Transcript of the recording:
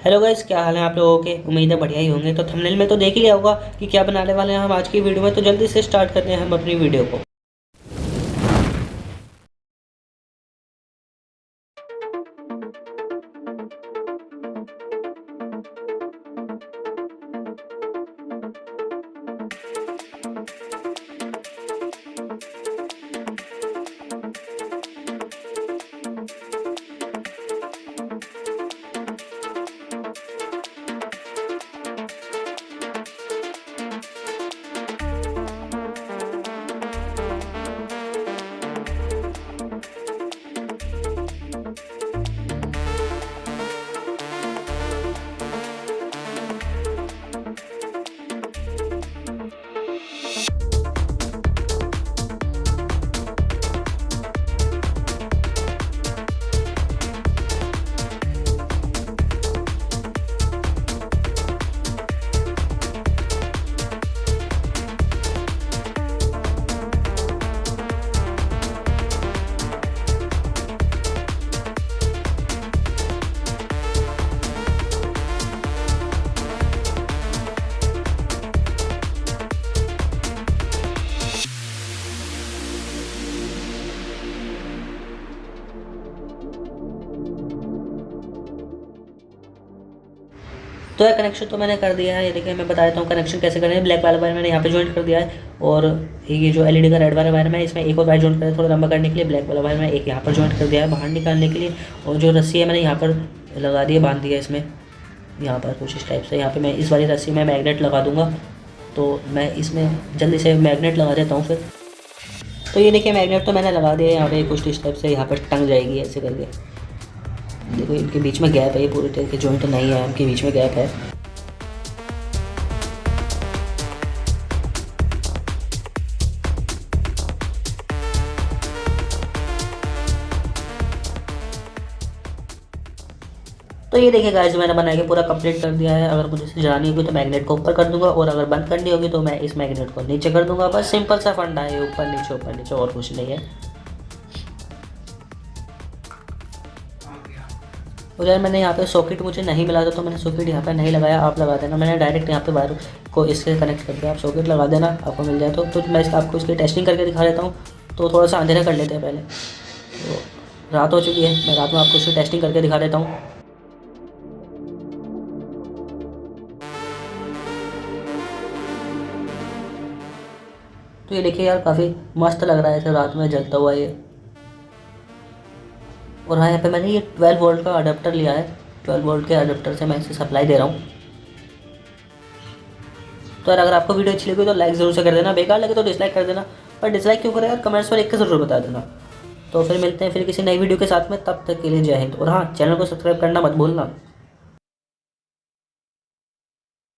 Hello guys, क्या हाल है आप लोगों के। उम्मीद है बढ़िया ही होंगे। तो थंबनेल में तो देख ही लिया होगा कि क्या बनाने वाले हैं हम आज की वीडियो में। तो जल्दी से स्टार्ट करते हैं हम अपनी वीडियो को। तो यार कनेक्शन तो मैंने कर दिया है। ये देखिए मैं बता देता हूँ कनेक्शन कैसे करें। ब्लैक वाला वायर मैंने यहाँ पे ज्वाइन कर दिया है और ये जो एलईडी का रेड वाला वायर मैं इसमें एक और वायर ज्वाइन कर थोड़ा लंबा करने के लिए। ब्लैक वाला वायर मैं एक यहाँ पर ज्वाइन कर दिया है बाहर निकालने के लिए। और जो रस्सी है मैंने यहाँ पर लगा दी है, बांध दिया इसमें यहाँ पर कुछ इस टाइप से। यहाँ पर मैं इस वाली रस्सी में मैग्नेट लगा दूँगा। तो मैं इसमें जल्दी से मैग्नेट लगा देता हूँ फिर। तो ये देखिए मैग्नेट तो मैंने लगा दिया है यहाँ पे कुछ इस टाइप से। यहाँ पर टंग जाएगी ऐसे करके। देखो इनके बीच में गैप है, ये पूरे तरह के जॉइंट नहीं है, इनके बीच में गैप है। तो ये देखिए गाइस मैंने बना के पूरा कंप्लीट कर दिया है। अगर मुझे इसे जलानी होगी तो मैग्नेट को ऊपर कर दूंगा और अगर बंद करनी होगी तो मैं इस मैग्नेट को नीचे कर दूंगा। बस सिंपल सा फंडा है, ऊपर नीचे और कुछ नहीं है। और यार मैंने यहाँ पे सॉकेट मुझे नहीं मिला था तो मैंने सॉकेट यहाँ पे नहीं लगाया, आप लगा देना। मैंने डायरेक्ट यहाँ पे वायर को इससे कनेक्ट कर दिया। आप सॉकेट लगा देना आपको मिल जाए तो मैं आपको इसकी टेस्टिंग करके दिखा देता हूँ। तो थोड़ा सा अंधेरा कर लेते हैं पहले। तो रात हो चुकी है, मैं रात में आपको इसकी टेस्टिंग करके दिखा देता हूँ। तो ये देखिए यार काफ़ी मस्त लग रहा है ऐसे रात में जलता हुआ ये। और हाँ यहाँ पे मैंने ये 12 वोल्ट का अडेप्टर लिया है। 12 वोल्ट के अडेप्टर से मैं इसे सप्लाई दे रहा हूँ। तो यार अगर आपको वीडियो अच्छी लगी तो लाइक ज़रूर से कर देना, बेकार लगे तो डिसलाइक कर देना। पर डिसलाइक क्यों करें यार, कमेंट्स में लिख के ज़रूर बता देना। तो फिर मिलते हैं फिर किसी नई वीडियो के साथ में, तब तक के लिए जय हिंद। और हाँ चैनल को सब्सक्राइब करना मत भूलना।